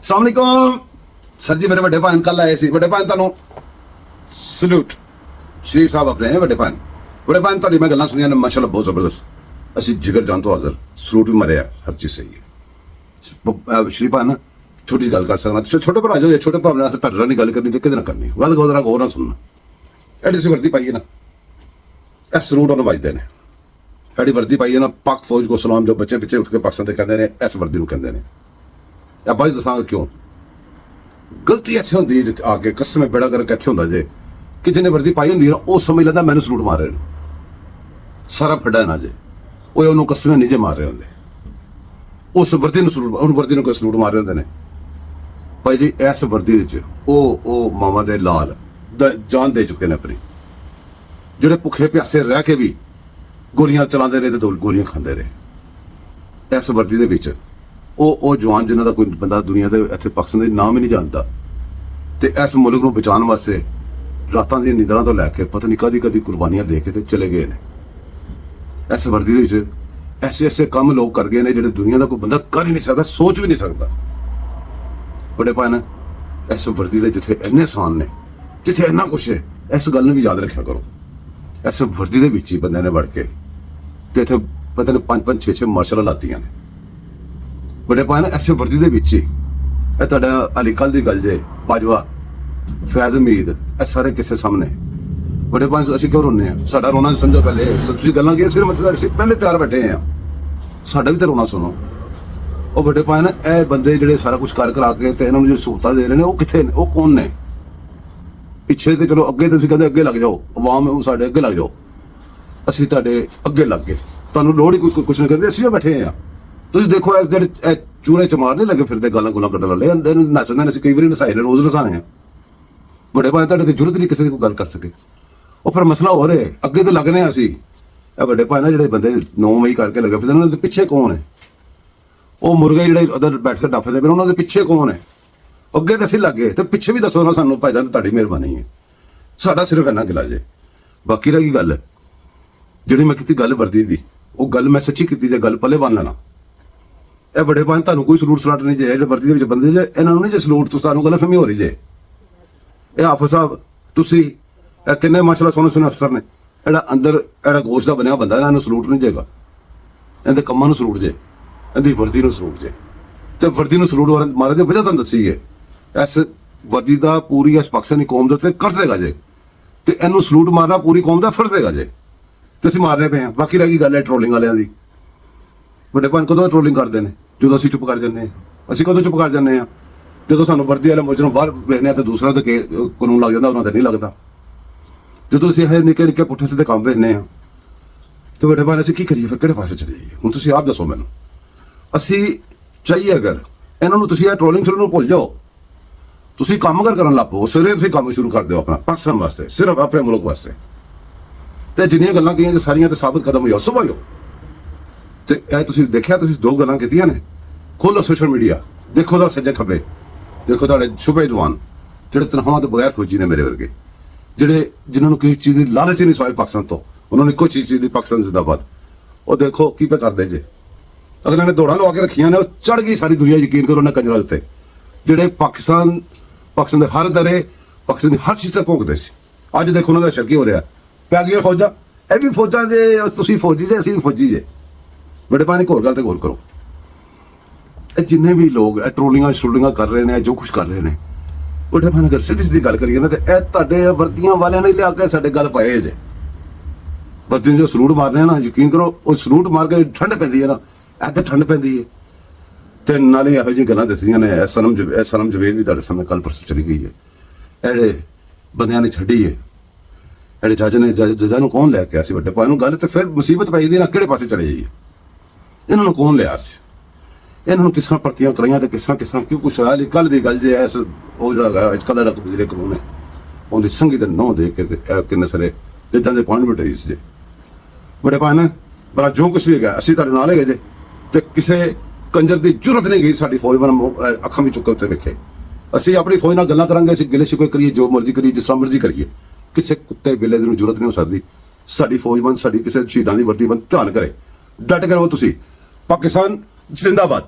अस्सलाम सर जी मेरे बड़े भैन कल आए सी बड़े भैन तुहानू सल्यूट शरीफ साहब अपने हैं बड़े भैन तुहाडी मैं गल्लां सुनियां ने माशाअल्लाह बहुत जबरदस्त असीं जिगर जान तो हाज़र सलूट भी मरिया हर चीज़ सही है शरीफ भैन छोटी गल कर सकना छोटे भरा जो छोटे भरा ने तुहाडे नाल गल करनी ते किहदे नाल करनी गल गोदरा गौर ना सुनना एडी सी वर्दी पाई है ना ए सलूट उन्होंने बजदे ने एडी वर्दी पाई है ना पाक फौज को सलाम जो बच्चे पिछे उठ के पाकिस्तान ते कहंदे ने इस वर्दी नूं कहंदे ने या बज दसांगा क्यों गलती इत्थे हुंदी जिथे आके कसम बेड़ा करके इत्थे हुंदा जे कि जिन्हें वर्दी पाई हुंदी ना वो समझ लैंदा मैनूं सलूट मार रहे ने सारा फड्डा ना जे वो उन्होंने कसम नहीं जे मार रहे होंदे उस वर्दी नूं सलूट उन वर्दी नूं कोई सलूट मार रहे होंदे ने भाई जी इस वर्दी विच ओ मामा दे लाल जान दे चुके ने अपनी जिहड़े भुखे प्यासे रह के भी गोलियां चलाते रहे तो गोलियां खाते रहे इस वर्दी दे विच ਉਹ जवान जिन्हों का कोई बंदा दुनिया के इतने पाकिस्तान के नाम ही नहीं जानता तो इस मुल्क को बचाने वास्ते रातों दी नींदरां तो लैके पता नहीं कदी कदी कुर्बानियां दे के तो चले गए ने इस वर्दी दे ऐसे ऐसे काम लोग कर गए ने जिहड़े दुनिया का कोई बंदा कर ही नहीं सकता सोच भी नहीं सकता बड़े भैन इस वर्दी दे जिथे इन्ने आसान ने जिथे इन्ना कुछ है इस गल भी याद रखा करो इस वर्दी दे विच ही बंदे ने वड़ के ते इत्थे पता नहीं 5-5 6-6 मार्शल लातियां ने बड़े भैन ऐसे वर्दी दे विच ही ਇਹ ਤੁਹਾਡਾ ਅਲੀ ਕੱਲ ਦੀ ਗੱਲ ਜੇ ਬਾਜਵਾ ਫੈਜ਼ ਉਮੀਦ ਇਹ ਸਾਰੇ ਕਿਸੇ ਸਾਹਮਣੇ ਬੜੇ ਪੰਜ ਅਸੀਂ ਕਿਉਂ ਰੋਨੇ ਆ ਸਾਡਾ ਰੋਣਾ ਸਮਝੋ ਪਹਿਲੇ ਤੁਸੀਂ ਗੱਲਾਂ ਕੀ ਸਿਰ ਮੱਥੇ ਅਸੀਂ ਪਹਿਲੇ ਤਿਆਰ ਬੈਠੇ ਆ ਸਾਡਾ ਵੀ ਤਾਂ ਰੋਣਾ ਸੁਣੋ ਉਹ ਬੜੇ ਭੈਨ ਇਹ ਬੰਦੇ ਜਿਹੜੇ ਸਾਰਾ ਕੁਝ ਕਰ ਕਰਾ ਕੇ ਤੇ ਇਹਨਾਂ ਨੂੰ ਜੋ ਸਹੂਲਤਾਂ ਦੇ ਰਹੇ ਨੇ ਉਹ ਕਿੱਥੇ ਨੇ ਉਹ ਕੌਣ ਨੇ ਪਿੱਛੇ ਤੇ ਚਲੋ ਅੱਗੇ ਤੁਸੀਂ ਕਹਿੰਦੇ ਅੱਗੇ ਲੱਗ ਜਾਓ ਆਵਾਮ ਸਾਡੇ ਅੱਗੇ ਲੱਗ ਜਾਓ ਅਸੀਂ ਤੁਹਾਡੇ ਅੱਗੇ ਲੱਗ ਗਏ ਤੁਹਾਨੂੰ ਲੋੜ ਹੀ ਕੋਈ ਕੁਝ ਨਹੀਂ ਕਰਦੇ ਅਸੀਂ ਬੈਠੇ ਆ ਤੁਸੀਂ ਦੇਖੋ ਇਸ ਜਿਹੜੇ ਚੂਰੇ ਚ ਮਾਰਨੇ ਲੱਗੇ ਫਿਰਦੇ ਗਾਲਾਂ ਗੁਲਾਂ ਕੱਢਣ ਵਾਲੇ ਨੱਚਦੇ ਨੇ ਅਸੀਂ ਕਈ ਵਾਰੀ ਨਸਾਏ ਨੇ ਰੋਜ਼ ਨਸਾਣੇ ਆ ਬੜੇ ਭਾਵੇਂ ਤੁਹਾਡੇ ਤੇ ਜ਼ਰੂਰਤ ਨਹੀਂ ਕਿਸੇ ਦੀ ਕੋਈ ਗੱਲ ਕਰ ਸਕੇ ਉਹ ਫਿਰ ਮਸਲਾ ਹੋ ਰਿਹਾ ਅੱਗੇ ਤੇ ਲੱਗਨੇ ਆ ਅਸੀਂ ਇਹ ਵੱਡੇ ਭਾਵੇਂ ਜਿਹੜੇ ਬੰਦੇ 9 ਮਈ ਕਰਕੇ ਲੱਗੇ ਫਿਰਦੇ ਉਹਨਾਂ ਦੇ ਪਿੱਛੇ ਕੌਣ ਹੈ ਉਹ ਮੁਰਗੇ ਜਿਹੜੇ ਉਧਰ ਬੈਠ ਕੇ ਡੱਫਦੇ ਪਏ ਉਹਨਾਂ ਦੇ ਪਿੱਛੇ ਕੌਣ ਹੈ ਅੱਗੇ ਤਾਂ ਅਸੀਂ ਲੱਗੇ ਤੇ ਪਿੱਛੇ ਵੀ ਦੱਸੋ ਨਾ ਸਾਨੂੰ ਭਾਈਜਾਨ ਤੁਹਾਡੀ ਮਿਹਰਬਾਨੀ ਹੈ ਸਾਡਾ ਸਿਰਫ ਇੰਨਾ ਗਿਲਾ ਜੇ ਬਾਕੀ ਰਹਿ ਗਈ ਗੱਲ ਜਿਹੜੀ ਮੈਂ ਕੀਤੀ ਗੱਲ ਵਰਦੀ ਦੀ ਉਹ ਗੱਲ ਮੈਂ ਸੱਚੀ ਕੀਤੀ ਜੇ ਗੱਲ ਪੱਲੇ ਬੰਨ ਲੈਣਾ ਇਹ ਬੜੇ ਭਾਵੇਂ ਤੁਹਾਨੂੰ ਕੋਈ ਸਲੂਟ ਸਲਾਟ ਨਹੀਂ ਜੇ ਜਿਹੜੇ ਵਰਦੀ ਦੇ ਵਿੱਚ ਬੰਦੇ ਜੇ ਇਹਨਾਂ ਨੂੰ ਨਹੀਂ ਜੇ ਸਲੂਟ ਤੁਹਾਨੂੰ ਗਲਤਫਹਿਮੀ ਹੋ ਰਹੀ ਜੇ ਇਹ ਆਫਰ ਸਾਹਿਬ ਤੁਸੀਂ ਇਹ ਕਿੰਨੇ ਮਾਸ਼ਾਅੱਲਾ ਸੋਹਣੇ ਅਫਸਰ ਨੇ ਜਿਹੜਾ ਅੰਦਰ ਜਿਹੜਾ ਗੋਸ਼ਤ ਦਾ ਬਣਿਆ ਬੰਦਾ ਇਹਨਾਂ ਨੂੰ ਸਲੂਟ ਨਹੀਂ ਜੇਗਾ ਇਹਦੇ ਕੰਮਾਂ ਨੂੰ ਸਲੂਟ ਜੇ ਇਹਦੀ ਵਰਦੀ ਨੂੰ ਸਲੂਟ ਜੇ ਤੇ ਵਰਦੀ ਨੂੰ ਸਲੂਟ ਮਾਰੇ ਦੀ ਵਜ੍ਹਾ ਤੁਹਾਨੂੰ ਦੱਸੀ ਹੈ ਇਸ ਵਰਦੀ ਦਾ ਪੂਰੀ ਇਸ ਪਾਕਿਸਤਾਨੀ ਕੌਮ ਦੇ ਉੱਤੇ ਕਰਜ਼ ਹੈਗਾ ਜੇ ਤੇ ਇਹਨੂੰ ਸਲੂਟ ਮਾਰਨਾ ਪੂਰੀ ਕੌਮ ਦਾ ਫਰਜ਼ ਹੈਗਾ ਜੇ ਤੇ ਅਸੀਂ ਮਾਰਨੇ ਪਏ ਹਾਂ ਬਾਕੀ ਰਹਿ ਗਈ ਗੱਲ ਹੈ ਟਰੋਲਿੰਗ ਵਾਲਿਆਂ ਦੀ ਵੱਡੇ ਭਾਵੇਂ ਕਦੋਂ ਟਰੋਲਿੰਗ ਕਰਦੇ ਨੇ ਜਦੋਂ ਅਸੀਂ ਚੁੱਪ ਕਰ ਜਾਂਦੇ ਹਾਂ ਅਸੀਂ ਕਦੋਂ ਚੁੱਪ ਕਰ ਜਾਂਦੇ ਹਾਂ ਜਦੋਂ ਸਾਨੂੰ ਵਰਦੀ ਵਾਲੇ ਮੁਲਜ਼ਮ ਬਾਹਰ ਵੇਖਦੇ ਹਾਂ ਤਾਂ ਦੂਸਰਾ ਤਾਂ ਕਾਨੂੰਨ ਲੱਗ ਜਾਂਦਾ ਉਹਨਾਂ ਤੇ ਨਹੀਂ ਲੱਗਦਾ ਜਦੋਂ ਅਸੀਂ ਇਹ ਨਿੱਕੇ ਨਿੱਕੇ ਪੁੱਠੇ ਸਿੱਧੇ ਕੰਮ ਵੇਖਦੇ ਹਾਂ ਤੇ ਵੱਡੇ ਭਾਵੇਂ ਅਸੀਂ ਕੀ ਕਰੀਏ ਫਿਰ ਕਿਹੜੇ ਪਾਸੇ ਚਲੇ ਜਾਈਏ ਹੁਣ ਤੁਸੀਂ ਆਪ ਦੱਸੋ ਮੈਨੂੰ ਅਸੀਂ ਚਾਹੀਏ ਅਗਰ ਇਹਨਾਂ ਨੂੰ ਤੁਸੀਂ ਇਹ ਟਰੋਲਿੰਗ ਨੂੰ ਭੁੱਲ ਜਾਓ ਤੁਸੀਂ ਕੰਮ ਕਰਨ ਲੱਗ ਪਓ ਸਵੇਰੇ ਤੁਸੀਂ ਕੰਮ ਸ਼ੁਰੂ ਕਰ ਦਿਓ ਆਪਣਾ ਪਾਕਿਸਤਾਨ ਵਾਸਤੇ ਸਿਰਫ ਆਪਣੇ ਮੁਲਕ ਵਾਸਤੇ ਤੇ ਜਿੰਨੀਆਂ ਗੱਲਾਂ ਕਹੀਆਂ ਸਾਰੀਆਂ ਤੇ ਸਾਬਤ ਕਦਮ ਹੋਇਆ ਸੁਭਾ ਹੋ ਤੇ ਇਹ ਤੁਸੀਂ ਦੇਖਿਆ ਤੁਸੀਂ ਦੋ ਗੱਲਾਂ ਕੀਤੀਆਂ ਨੇ ਖੋਲੋ ਸੋਸ਼ਲ ਮੀਡੀਆ ਦੇਖੋ ਤਾਂ ਸੱਜੇ ਖੱਬੇ ਦੇਖੋ ਤੁਹਾਡੇ ਛੁਪੇ ਜਵਾਨ ਜਿਹੜੇ ਤਨਖਾਹਾਂ ਤੋਂ ਬਗੈਰ ਫੌਜੀ ਨੇ ਮੇਰੇ ਵਰਗੇ ਜਿਹੜੇ ਜਿਨ੍ਹਾਂ ਨੂੰ ਕਿਸੇ ਚੀਜ਼ ਦੀ ਲਾਲਚ ਹੀ ਨਹੀਂ ਸਵਾਈ ਪਾਕਿਸਤਾਨ ਤੋਂ ਉਹਨਾਂ ਨੇ ਇੱਕੋ ਚੀਜ਼ ਦੀ ਪਾਕਿਸਤਾਨ ਜ਼ਿੰਦਾਬਾਦ ਉਹ ਦੇਖੋ ਕੀ ਪੇ ਕਰਦੇ ਜੇ ਅਗਲੇ ਨੇ ਦੌੜਾਂ ਲਵਾ ਕੇ ਰੱਖੀਆਂ ਨੇ ਉਹ ਚੜ ਗਈ ਸਾਰੀ ਦੁਨੀਆ ਯਕੀਨ ਕਰੋ ਉਹਨਾਂ ਕੰਜਰਾਂ ਉੱਤੇ ਜਿਹੜੇ ਪਾਕਿਸਤਾਨ ਦੇ ਹਰ ਦਰੇ ਪਾਕਿਸਤਾਨ ਦੀ ਹਰ ਚੀਜ਼ ਤੇ ਭੌਂਕਦੇ ਸੀ ਅੱਜ ਦੇਖੋ ਉਹਨਾਂ ਦਾ ਅਸਰ ਕੀ ਹੋ ਰਿਹਾ ਪੈ ਗਈਆਂ ਫੌਜਾਂ ਇਹ ਵੀ ਫੌਜਾਂ ਜੇ ਤੁਸੀਂ ਫੌਜੀ ਜੇ ਅਸੀਂ ਵੀ ਫੌਜੀ ਜੇ ਬੜੇ ਪਾਣੀ ਹੋਰ ਗੱਲ ਤੇ ਗੌਰ ਕਰੋ ਇਹ ਜਿੰਨੇ ਵੀ ਲੋਕ ਇਹ ਟਰੋਲਿੰਗਾਂ ਕਰ ਰਹੇ ਨੇ ਜੋ ਕੁਝ ਕਰ ਰਹੇ ਨੇ ਉਹਦੇ ਭਾਵੇਂ ਅਗਰ ਸਿੱਧੀ ਗੱਲ ਕਰੀਏ ਨਾ ਤੇ ਇਹ ਤੁਹਾਡੇ ਵਰਦੀਆਂ ਵਾਲਿਆਂ ਨੇ ਲਿਆ ਕੇ ਸਾਡੇ ਗੱਲ ਪਾਏ ਜੇ ਵਰਦੀ ਨੂੰ ਜੋ ਸਲੂਟ ਮਾਰਨੇ ਆ ਨਾ ਯਕੀਨ ਕਰੋ ਉਹ ਸਲੂਟ ਮਾਰ ਕੇ ਠੰਡ ਪੈਂਦੀ ਹੈ ਨਾ ਇਹ ਤਾਂ ਠੰਡ ਪੈਂਦੀ ਹੈ ਤੇ ਨਾਲੇ ਇਹੋ ਜਿਹੀਆਂ ਗੱਲਾਂ ਦੱਸੀਆਂ ਨੇ ਸਨਮ ਜਵੇਦ ਵੀ ਤੁਹਾਡੇ ਸਾਹਮਣੇ ਕੱਲ ਪਰਸੋਂ ਚਲੀ ਗਈ ਹੈ ਜਿਹੜੇ ਬੰਦਿਆਂ ਨੇ ਛੱਡੀ ਹੈ ਜਿਹੜੇ ਜੱਜਾਂ ਨੂੰ ਕੌਣ ਲੈ ਕੇ ਆਇਆ ਸੀ ਵੱਡੇ ਭਾਵੇਂ ਨੂੰ ਗੱਲ ਤੇ ਫਿਰ ਮੁਸੀਬਤ ਪਈ ਦੀ ਨਾ ਕਿਹੜੇ ਪਾਸੇ ਚਲੇ ਜਾਈਏ ਇਹਨਾਂ ਨੂੰ ਕੌਣ ਲਿਆ ਸੀ ਇਹਨਾਂ ਨੂੰ ਕਿਸ ਤਰ੍ਹਾਂ ਭਰਤੀਆਂ ਕਰਾਈਆਂ ਤੇ ਕਿਸ ਤਰ੍ਹਾਂ ਕਿਉਂ ਕੁਛ ਹੋਇਆ ਕੱਲ ਦੀ ਗੱਲ ਜੇ ਐਸ ਉਹ ਜਿਹੜਾ ਅੱਜ ਕੱਲ੍ਹ ਦਾ ਵਜ਼ੀਰ ਕਾਨੂੰਨ ਹੈ ਉਹਦੀ ਸੰਗੀ ਦੇ ਨਹੁੰ ਦੇ ਕੇ ਤੇ ਕਿੰਨੇ ਸਾਰੇ ਜੱਜਾਂ ਦੇ ਅਪਾਇੰਟਮੈਂਟ ਹੋਈ ਸੀ ਜੇ ਬੜੇ ਭਾਵੇਂ ਬੜਾ ਜੋ ਕੁਛ ਵੀ ਹੈਗਾ ਅਸੀਂ ਤੁਹਾਡੇ ਨਾਲ ਹੈਗੇ ਜੇ ਤੇ ਕਿਸੇ ਕੰਜਰ ਦੀ ਜ਼ਰੂਰਤ ਨਹੀਂ ਗਈ ਸਾਡੀ ਫੌਜ ਵੱਲ ਅੱਖਾਂ ਵੀ ਚੁੱਕ ਕੇ ਉੱਤੇ ਵੇਖੇ ਅਸੀਂ ਆਪਣੀ ਫੌਜ ਨਾਲ ਗੱਲਾਂ ਕਰਾਂਗੇ ਅਸੀਂ ਗਿਲੇ ਸ਼ਿਕਵੇ ਕਰੀਏ ਜੋ ਮਰਜ਼ੀ ਕਰੀਏ ਜਿਸ ਤਰ੍ਹਾਂ ਮਰਜ਼ੀ ਕਰੀਏ ਕਿਸੇ ਕੁੱਤੇ ਬਿੱਲੇ ਦੀ ਨੂੰ ਜ਼ਰੂਰਤ ਨਹੀਂ ਹੋ ਸਕਦੀ ਸਾਡੀ ਫੌਜ ਬੰਦ ਸਾਡੀ ਕਿਸੇ ਸ਼ਹੀਦਾਂ ਦੀ ਵਰਦੀ ਬੰਦ ਧਿਆਨ ਕਰੇ ਡਟ ਕਰੋ ਤੁਸੀਂ ਪਾਕਿਸਤਾਨ ਜ਼ਿੰਦਾਬਾਦ।